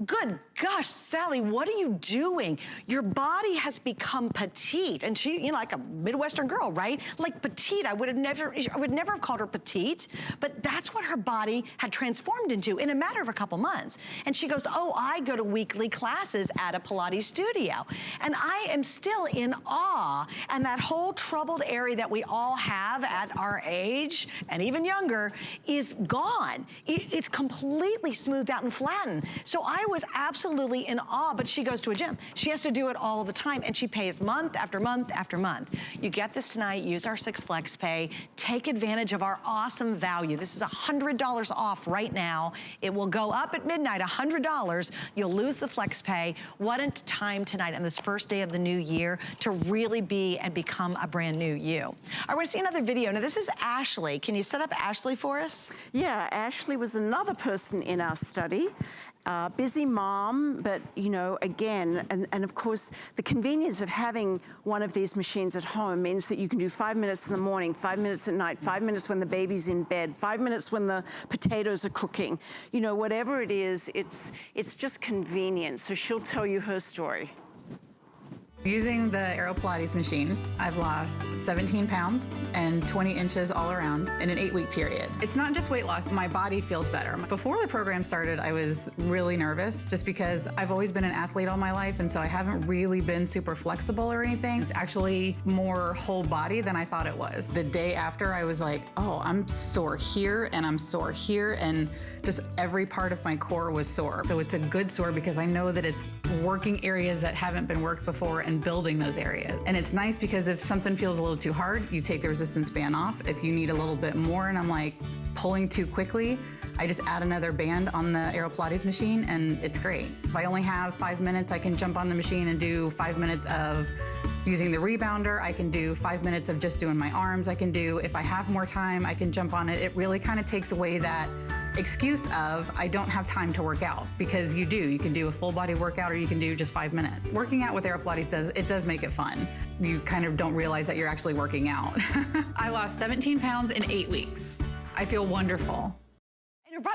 Good gosh, Sally, what are you doing? Your body has become petite. And she, you know, like a Midwestern girl, right? Like petite. I would never have called her petite, but that's what her body had transformed into in a matter of a couple months. And she goes, oh, I go to weekly classes at a Pilates studio. And I am still in awe. And that whole troubled area that we all have at our age, and even younger, is gone. It's completely smoothed out and flattened. So I was absolutely in awe, but she goes to a gym. She has to do it all the time, and she pays month after month after month. You get this tonight, use our 6 Flex Pay, take advantage of our awesome value. This is $100 off right now. It will go up at midnight, $100. You'll lose the Flex Pay. What a time tonight on this first day of the new year to really be and become a brand new you. I want to see another video. Now this is Ashley. Can you set up Ashley for us? Yeah, Ashley was another person in our study. Busy mom, but you know, again, and of course, the convenience of having one of these machines at home means that you can do 5 minutes in the morning, 5 minutes at night, 5 minutes when the baby's in bed, 5 minutes when the potatoes are cooking. You know, whatever it is, it's just convenient. So she'll tell you her story. Using the AeroPilates machine, I've lost 17 pounds and 20 inches all around in an 8-week period. It's not just weight loss, my body feels better. Before the program started, I was really nervous just because I've always been an athlete all my life, and so I haven't really been super flexible or anything. It's actually more whole body than I thought it was. The day after, I was like, oh, I'm sore here and I'm sore here, and just every part of my core was sore. So it's a good sore because I know that it's working areas that haven't been worked before and building those areas. And it's nice because if something feels a little too hard, you take the resistance band off. If you need a little bit more and I'm like pulling too quickly, I just add another band on the AeroPilates machine and it's great. If I only have 5 minutes, I can jump on the machine and do 5 minutes of using the rebounder. I can do 5 minutes of just doing my arms. I can do, if I have more time, I can jump on it. It really kind of takes away that excuse of I don't have time to work out, because you do. You can do a full body workout or you can do just 5 minutes. Working out with AeroPilates does make it fun. You kind of don't realize that you're actually working out. I lost 17 pounds in 8 weeks. I feel wonderful.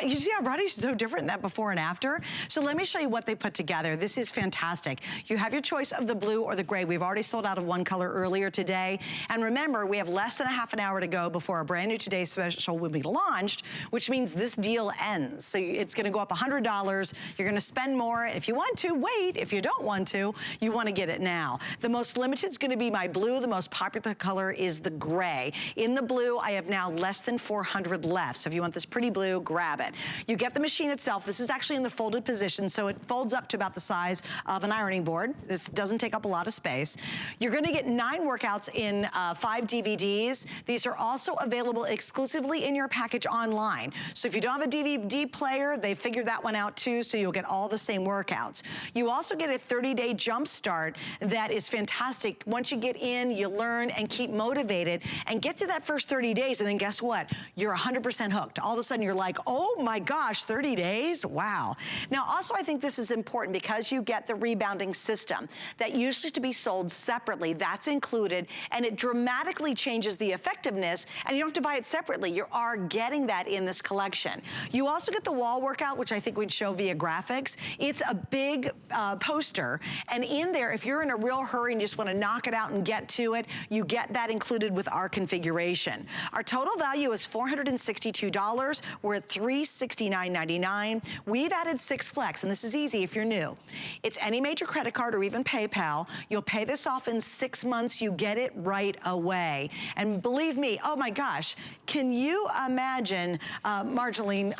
You see how body's so different than that before and after? So let me show you what they put together. This is fantastic. You have your choice of the blue or the gray. We've already sold out of one color earlier today. And remember, we have less than a half an hour to go before our brand new Today Special will be launched, which means this deal ends. So it's gonna go up $100. You're gonna spend more. If you want to, wait. If you don't want to, you wanna get it now. The most limited is gonna be my blue. The most popular color is the gray. In the blue, I have now less than 400 left. So if you want this pretty blue, grab it. You get the machine itself. This is actually in the folded position, so it folds up to about the size of an ironing board. This doesn't take up a lot of space. You're gonna get 9 workouts in 5 DVDs. These are also available exclusively in your package online. So if you don't have a DVD player, they figured that one out too, so you'll get all the same workouts. You also get a 30-day Jumpstart that is fantastic. Once you get in, you learn and keep motivated and get to that first 30 days, and then guess what? You're 100% hooked. All of a sudden, you're like, oh my gosh, 30 days? Wow. Now, also, I think this is important because you get the rebounding system that used to be sold separately. That's included, and it dramatically changes the effectiveness, and you don't have to buy it separately. You are getting that in this collection. You also get the wall workout, which I think we'd show via graphics. It's a big poster, and in there, if you're in a real hurry and just want to knock it out and get to it, you get that included with our configuration. Our total value is $462. We're at $369.99. We've added 6 Flex, and this is easy if you're new. It's any major credit card or even PayPal. You'll pay this off in 6 months. You get it right away. And believe me, oh my gosh, can you imagine, Marjolaine,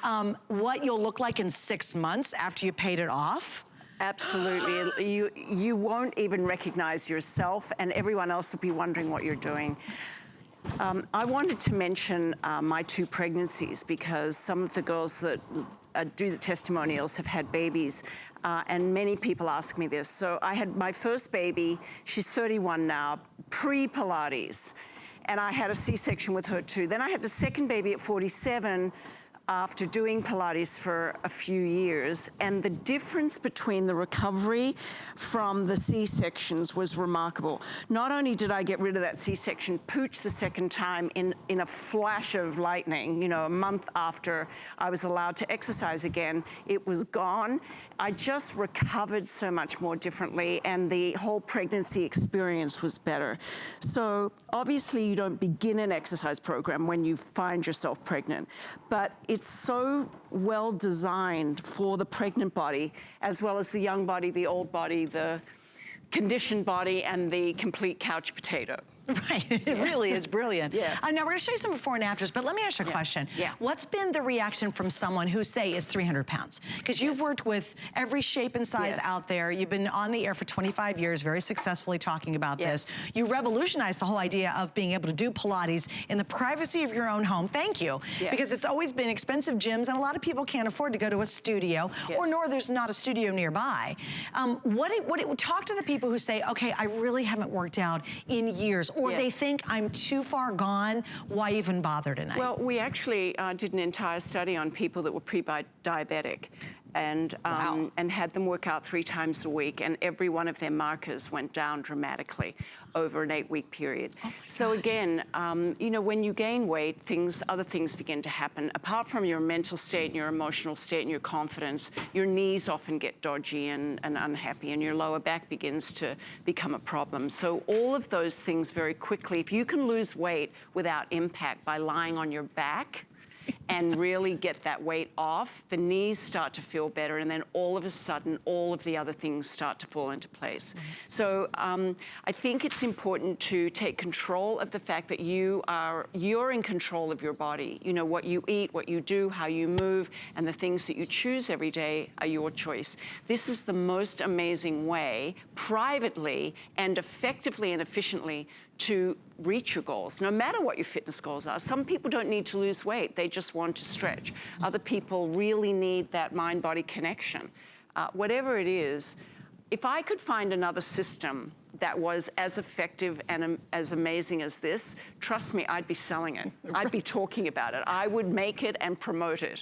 what you'll look like in 6 months after you paid it off? Absolutely. You won't even recognize yourself, and everyone else will be wondering what you're doing. I wanted to mention my 2 pregnancies because some of the girls that do the testimonials have had babies, and many people ask me this. So I had my first baby, she's 31 now, pre-Pilates, and I had a C-section with her too. Then I had the second baby at 47, after doing Pilates for a few years, and the difference between the recovery from the C-sections was remarkable. Not only did I get rid of that C-section pooch the second time in a flash of lightning, you know, a month after I was allowed to exercise again, it was gone. I just recovered so much more differently, and the whole pregnancy experience was better. So obviously you don't begin an exercise program when you find yourself pregnant, but it's so well designed for the pregnant body, as well as the young body, the old body, the conditioned body, and the complete couch potato. Right, it really is brilliant. Yeah. Now we're gonna show you some before and afters, but let me ask you a question. Yeah. What's been the reaction from someone who, say, is 300 pounds? Because you've worked with every shape and size out there. You've been on the air for 25 years, very successfully talking about this. You revolutionized the whole idea of being able to do Pilates in the privacy of your own home. Thank you. Because it's always been expensive gyms, and a lot of people can't afford to go to a studio, or nor there's not a studio nearby. Talk to the people who say, okay, I really haven't worked out in years, or they think I'm too far gone, why even bother tonight? Well, we actually did an entire study on people that were pre-diabetic, and had them work out 3 times a week, and every one of their markers went down dramatically over an 8-week period. So again, you know, when you gain weight, other things begin to happen. Apart from your mental state and your emotional state and your confidence, your knees often get dodgy and unhappy, and your lower back begins to become a problem. So all of those things very quickly, if you can lose weight without impact by lying on your back, and really get that weight off, the knees start to feel better, and then all of a sudden, all of the other things start to fall into place. So I think it's important to take control of the fact that you're in control of your body. You know, what you eat, what you do, how you move, and the things that you choose every day are your choice. This is the most amazing way, privately and effectively and efficiently, to reach your goals, no matter what your fitness goals are. Some people don't need to lose weight, they just want to stretch. Other people really need that mind-body connection. Whatever it is, if I could find another system that was as effective and as amazing as this, trust me, I'd be selling it. I'd be talking about it. I would make it and promote it.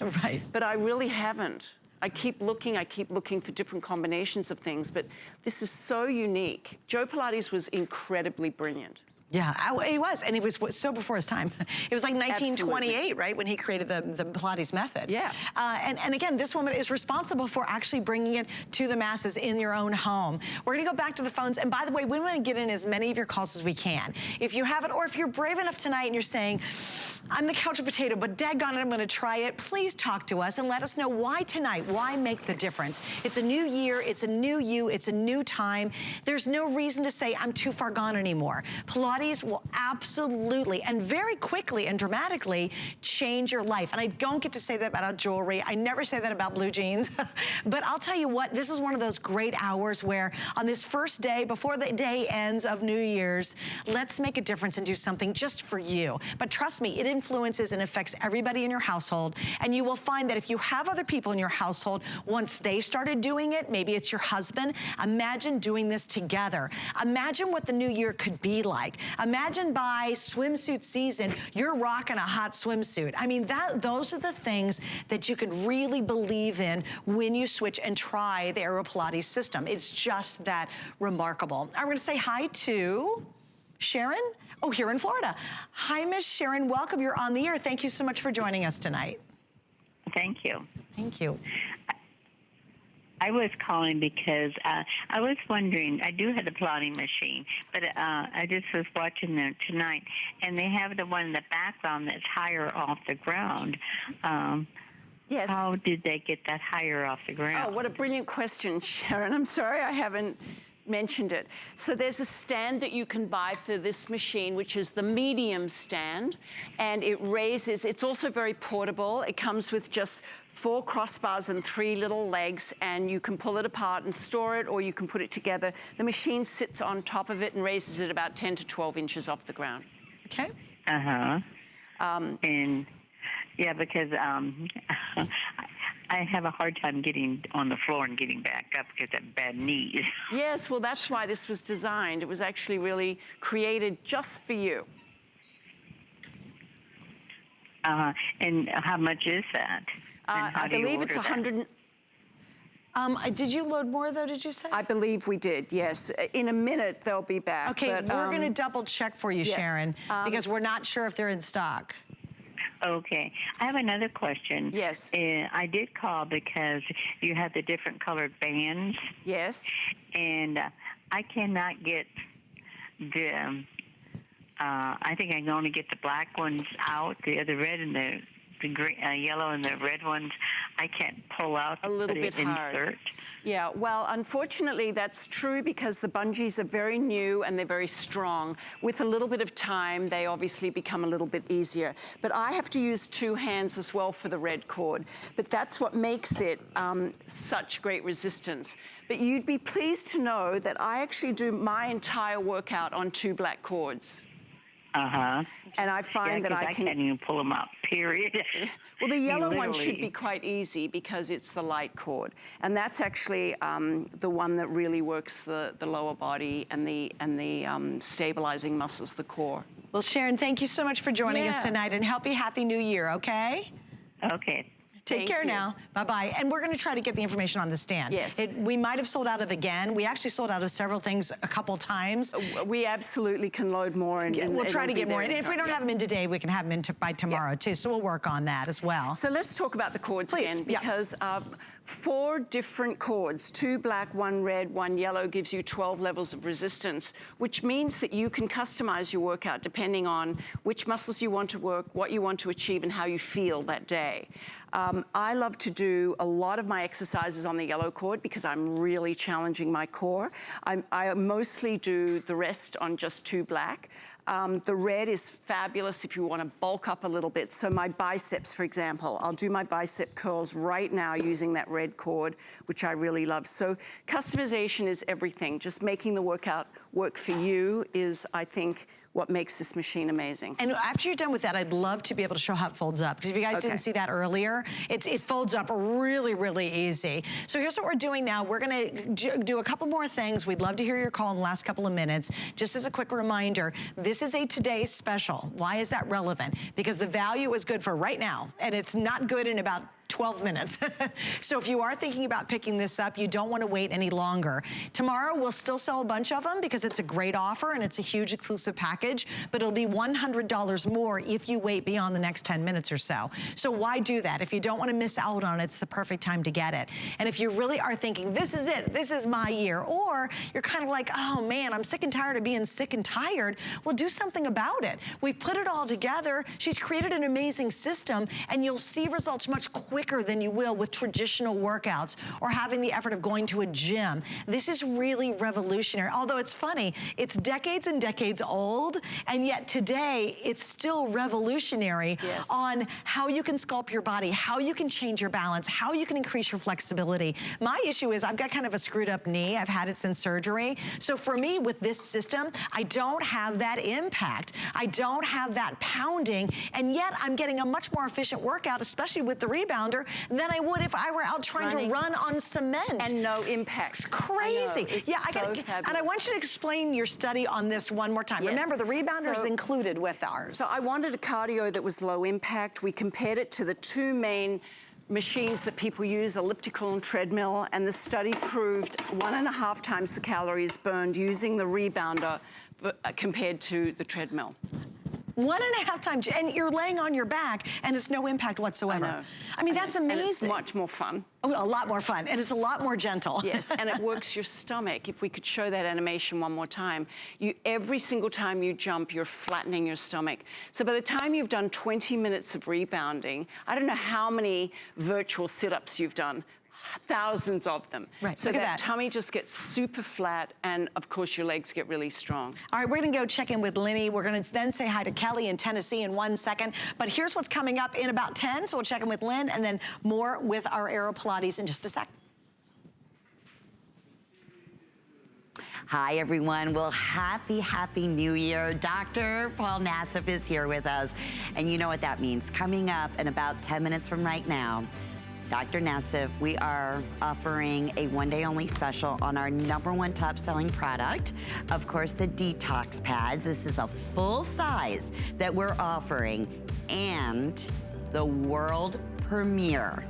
But I really haven't. I keep looking for different combinations of things, but this is so unique. Joe Pilates was incredibly brilliant. Yeah, he was, and he was so before his time. It was like 1928, right, when he created the Pilates method. Yeah. And again, this woman is responsible for actually bringing it to the masses in your own home. We're gonna go back to the phones, and by the way, we wanna get in as many of your calls as we can. If you have it, or if you're brave enough tonight and you're saying, I'm the couch potato, but daggone it, I'm gonna try it, please talk to us and let us know why tonight, why make the difference. It's a new year, it's a new you, it's a new time. There's no reason to say I'm too far gone anymore. Pilates will absolutely and very quickly and dramatically change your life. And I don't get to say that about jewelry. I never say that about blue jeans. But I'll tell you what, this is one of those great hours where on this first day, before the day ends of New Year's, let's make a difference and do something just for you. But trust me, it influences and affects everybody in your household. And you will find that if you have other people in your household, once they started doing it, maybe it's your husband, imagine doing this together. Imagine what the new year could be like. Imagine by swimsuit season, you're rocking a hot swimsuit. I mean, those are the things that you can really believe in when you switch and try the AeroPilates system. It's just that remarkable. I'm gonna say hi to Sharon. Oh, here in Florida. Hi, Miss Sharon, welcome. You're on the air. Thank you so much for joining us tonight. Thank you. Thank you. I was calling because I was wondering, I do have the Pilates machine, but I just was watching them tonight, and they have the one in the background that's higher off the ground. Yes. How did they get that higher off the ground? Oh, what a brilliant question, Sharon. I'm sorry I haven't mentioned it. So there's a stand that you can buy for this machine, which is the medium stand, and it raises, it's also very portable. It comes with just 4 crossbars and 3 little legs, and you can pull it apart and store it, or you can put it together. The machine sits on top of it and raises it about 10 to 12 inches off the ground. Okay. Uh-huh. And yeah, because I have a hard time getting on the floor and getting back up because I have bad knees. Yes, well, that's why this was designed. It was actually really created just for you. And how much is that? And how I do you believe it's order that? 100. Did you load more though, did you say? I believe we did, yes. In a minute, they'll be back. Okay, but, we're gonna double check for you, yeah. Sharon, because we're not sure if they're in stock. Okay. I have another question. Yes. I did call because you have the different colored bands. Yes. And I cannot get the, I think I can only get the black ones out, the red and the green, yellow and the red ones. I can't pull out A little to bit hard. insert. Yeah, well, unfortunately, that's true because the bungees are very new and they're very strong. With a little bit of time, they obviously become a little bit easier. But I have to use 2 hands as well for the red cord. But that's what makes it such great resistance. But you'd be pleased to know that I actually do my entire workout on 2 black cords. Uh-huh. And I find that I can't even pull them out, period. Well, the yellow one Literally. should be quite easy because it's the light cord. And that's actually the one that really works the lower body and the stabilizing muscles, the core. Well, Sharon, thank you so much for joining us tonight, and Happy New Year, okay? Okay. Take care you. now. Bye-bye. And we're going to try to get the information on the stand. Yes. We might have sold out of again. We actually sold out of several things a couple times. We absolutely can load more. And We'll try to get more. And if we don't yeah. have them in today, we can have them in by tomorrow, too. So we'll work on that as well. So let's talk about the cords again, because 4 different cords, 2 black, 1 red, 1 yellow, gives you 12 levels of resistance, which means that you can customize your workout depending on which muscles you want to work, what you want to achieve, and how you feel that day. I love to do a lot of my exercises on the yellow cord because I'm really challenging my core. I mostly do the rest on just 2 black. The red is fabulous if you want to bulk up a little bit. So my biceps, for example, I'll do my bicep curls right now using that red cord, which I really love. So customization is everything. Just making the workout work for you is, I think, what makes this machine amazing. And after you're done with that, I'd love to be able to show how it folds up, because if you guys didn't see that earlier, it folds up really, really easy. So here's what we're doing now. We're gonna do a couple more things. We'd love to hear your call in the last couple of minutes. Just as a quick reminder, this is a today's special. Why is that relevant? Because the value is good for right now, and it's not good in about 12 minutes. So if you are thinking about picking this up, you don't want to wait any longer. Tomorrow, we'll still sell a bunch of them because it's a great offer and it's a huge exclusive package, but it'll be $100 more if you wait beyond the next 10 minutes or so. So why do that? If you don't want to miss out on it, it's the perfect time to get it. And if you really are thinking, this is it, this is my year, or you're kind of like, oh man, I'm sick and tired of being sick and tired, well, do something about it. We've put it all together. She's created an amazing system, and you'll see results much quicker than you will with traditional workouts or having the effort of going to a gym. This is really revolutionary. Although it's funny, it's decades and decades old, and yet today it's still revolutionary on how you can sculpt your body, how you can change your balance, how you can increase your flexibility. My issue is I've got kind of a screwed up knee. I've had it since surgery. So for me, with this system, I don't have that impact. I don't have that pounding, and yet I'm getting a much more efficient workout, especially with the rebounder, than I would if I were out trying to run on cement. And no impact. It's crazy. I gotta, and I want you to explain your study on this one more time. Yes. Remember, the rebounder is included with ours. So I wanted a cardio that was low impact. We compared it to the 2 main machines that people use, elliptical and treadmill, and the study proved 1.5 times the calories burned using the rebounder compared to the treadmill. 1.5 times, and you're laying on your back, and it's no impact whatsoever. I mean, that's amazing. And it's much more fun. Oh, a lot more fun, and it's a lot more gentle. Yes, and it works your stomach. If we could show that animation one more time. Every single time you jump, you're flattening your stomach. So by the time you've done 20 minutes of rebounding, I don't know how many virtual sit-ups you've done. Thousands of them. Right, so look at that that. tummy just gets super flat, and of course your legs get really strong. All right, we're gonna go check in with Lenny. We're gonna then say hi to Kelly in Tennessee in 1 second. But here's what's coming up in about 10, so we'll check in with Lynn, and then more with our AeroPilates in just a sec. Hi, everyone. Well, happy New Year. Dr. Paul Nassif is here with us. And you know what that means. Coming up in about 10 minutes from right now, Dr. Nassif, we are offering a one-day only special on our #1 top-selling product. Of course, the detox pads. This is a full size that we're offering. and the world premiere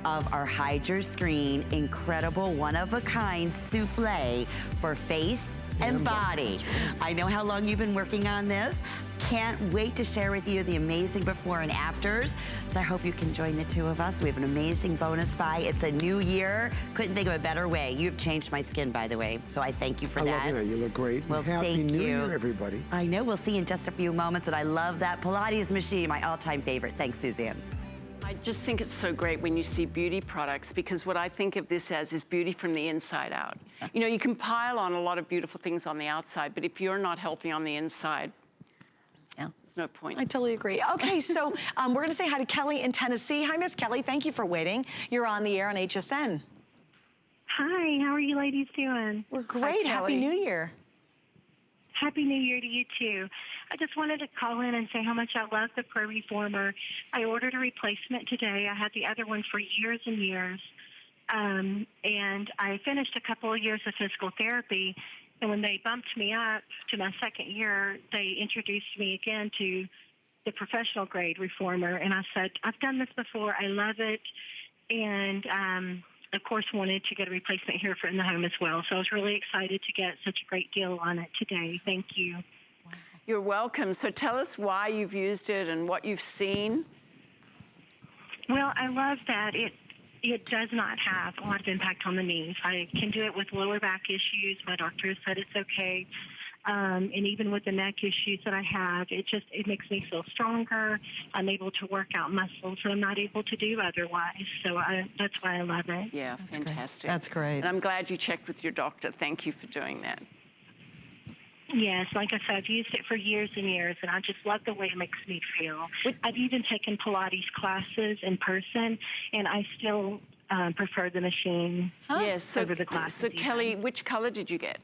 of our Hide Your Screen incredible one-of-a-kind souffle for face and body. I know how long you've been working on this. Can't wait to share with you the amazing before and afters. So I hope you can join the two of us. We have an amazing bonus buy. It's a new year. Couldn't think of a better way. You've changed my skin, by the way. So I thank you for that. I love you. You look great. Well, Happy thank New you. Year, everybody. I know. We'll see you in just a few moments. And I love that Pilates machine, my all-time favorite. Thanks, Suzanne. I just think it's so great when you see beauty products, because what I think of this as is beauty from the inside out. You know, you can pile on a lot of beautiful things on the outside, but if you're not healthy on the inside, there's no point. I totally agree. Okay, so we're going to say hi to Kelly in Tennessee. Hi, Miss Kelly. Thank you for waiting. You're on the air on HSN. Hi, how are you ladies doing? We're great. Happy New Year. Happy New Year to you, too. I just wanted to call in and say how much I love the Pro Reformer. I ordered a replacement today. I had the other one for years and years. And I finished a couple of years of physical therapy. And when they bumped me up to my second year, they introduced me again to the professional grade reformer. And I said, I've done this before. I love it. And, of course, wanted to get a replacement here for in the home as well. So I was really excited to get such a great deal on it today. Thank you. You're welcome. So tell us why you've used it and what you've seen. Well, I love that it does not have a lot of impact on the knees. I can do it with lower back issues. My doctor has said it's okay. And even with the neck issues that I have, it makes me feel stronger. I'm able to work out muscles that I'm not able to do otherwise. So that's why I love it. Yeah, that's fantastic. Great. That's great. And I'm glad you checked with your doctor. Thank you for doing that. Yes, like I said, I've used it for years and years, and I just love the way it makes me feel. I've even taken Pilates classes in person, and I still prefer the machine over the classes. So Kelly, which color did you get?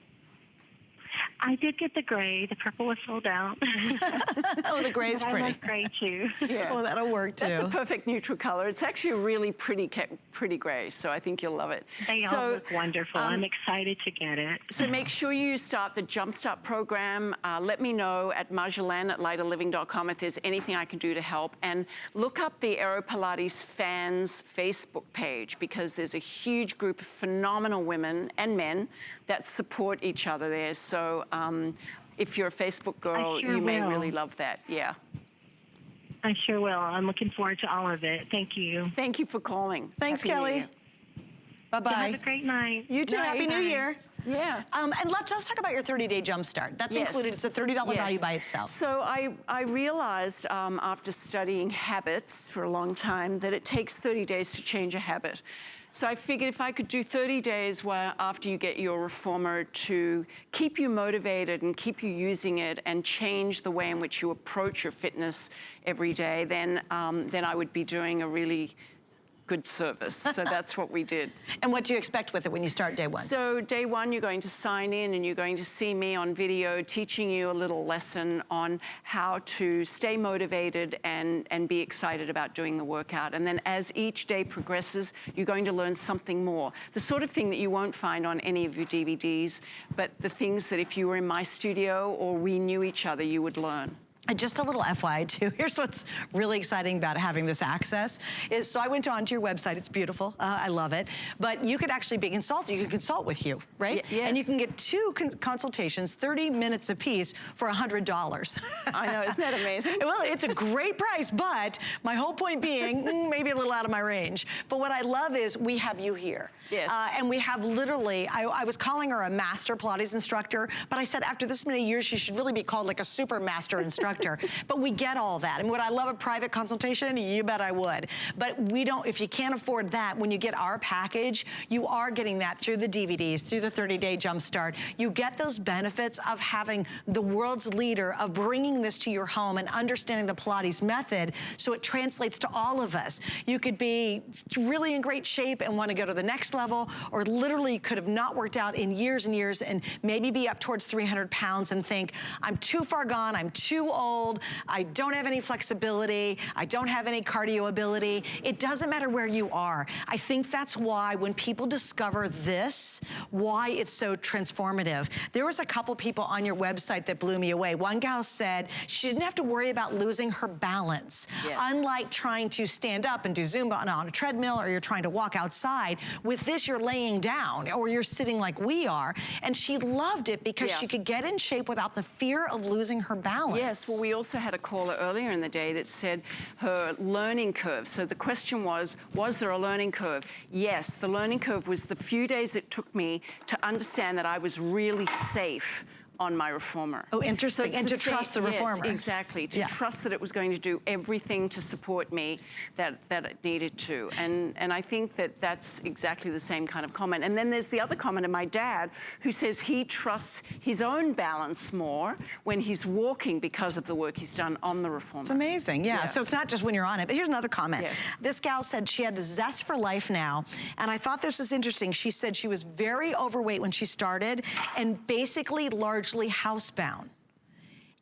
I did get the gray. The purple was sold out. Oh, the gray's pretty. I like gray, too. Yeah. Well, that'll work, too. That's a perfect neutral color. It's actually a really pretty gray, so I think you'll love it. They all look wonderful. I'm excited to get it. So make sure you start the Jumpstart program. Let me know at marjolaine@lighterliving.com if there's anything I can do to help. And look up the AeroPilates fans Facebook page, because there's a huge group of phenomenal women and men that support each other there. So if you're a Facebook girl, you may really love that. Yeah. I sure will. I'm looking forward to all of it. Thank you. Thank you for calling. Thanks, Kelly. Bye-bye. Have a great night. You too. Happy New Year. Yeah. And let's talk about your 30-day Jumpstart. That's included. It's a $30 value by itself. So I realized after studying habits for a long time that it takes 30 days to change a habit. So I figured if I could do 30 days after you get your reformer to keep you motivated and keep you using it and change the way in which you approach your fitness every day, then I would be doing a really good service. So that's what we did. And what do you expect with it when you start day one? So day one, you're going to sign in and you're going to see me on video teaching you a little lesson on how to stay motivated and be excited about doing the workout. And then as each day progresses, you're going to learn something more. The sort of thing that you won't find on any of your DVDs, but the things that if you were in my studio or we knew each other, you would learn. And just a little FYI too, here's what's really exciting about having this access is, so I went onto your website, it's beautiful, I love it, but you could actually be consulted, you can consult with you, right? Yes. And you can get 2 consultations, 30 minutes apiece for $100. I know, isn't that amazing? Well, it's a great price, but my whole point being, maybe a little out of my range. But what I love is we have you here. Yes. And we have literally, I was calling her a master Pilates instructor, but I said after this many years, she should really be called like a super master instructor. But we get all that. And would I love a private consultation? You bet I would. But we don't, if you can't afford that, when you get our package, you are getting that through the DVDs, through the 30-day Jumpstart. You get those benefits of having the world's leader, of bringing this to your home and understanding the Pilates method so it translates to all of us. You could be really in great shape and want to go to the next level, or literally could have not worked out in years and years and maybe be up towards 300 pounds and think, I'm too far gone, I'm too old, old, I don't have any flexibility, I don't have any cardio ability. It doesn't matter where you are. I think that's why when people discover this, why it's so transformative. There was a couple people on your website that blew me away. One gal said she didn't have to worry about losing her balance. Yes. Unlike trying to stand up and do Zumba on a treadmill, or you're trying to walk outside, with this you're laying down or you're sitting like we are. And she loved it because she could get in shape without the fear of losing her balance. Yes, well, we also had a caller earlier in the day that said her learning curve. So the question was there a learning curve? Yes, the learning curve was the few days it took me to understand that I was really safe on my reformer. Oh, interesting. So and to trust the reformer. Yes, exactly. To trust that it was going to do everything to support me that it needed to. And I think that that's exactly the same kind of comment. And then there's the other comment of my dad, who says he trusts his own balance more when he's walking because of the work he's done on the reformer. It's amazing, yeah. So it's not just when you're on it. But here's another comment. Yes. This gal said she had a zest for life now, and I thought this was interesting. She said she was very overweight when she started and basically largely housebound.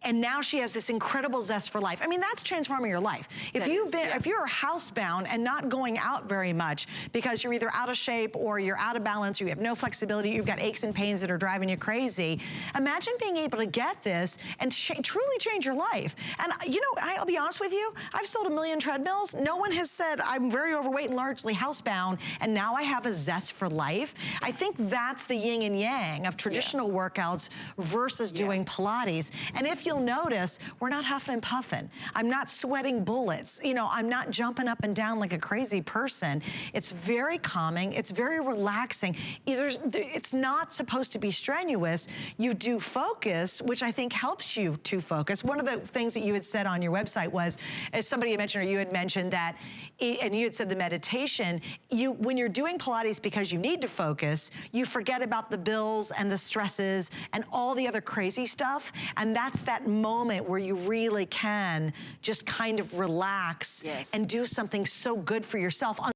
And now she has this incredible zest for life. I mean, that's transforming your life. If if you're housebound and not going out very much because you're either out of shape or you're out of balance, or you have no flexibility, you've got aches and pains that are driving you crazy, imagine being able to get this and truly change your life. And you know, I'll be honest with you, I've sold 1 million treadmills. No one has said I'm very overweight and largely housebound, and now I have a zest for life. I think that's the yin and yang of traditional workouts versus doing Pilates. And if you'll notice, we're not huffing and puffing. I'm not sweating bullets. You know, I'm not jumping up and down like a crazy person. It's very calming. It's very relaxing. It's not supposed to be strenuous. You do focus, which I think helps you to focus. One of the things that you had said on your website was, as somebody had mentioned, or you had mentioned that, and you had said the meditation, when you're doing Pilates because you need to focus, you forget about the bills and the stresses and all the other crazy stuff. And that's that moment where you really can just kind of relax and do something so good for yourself.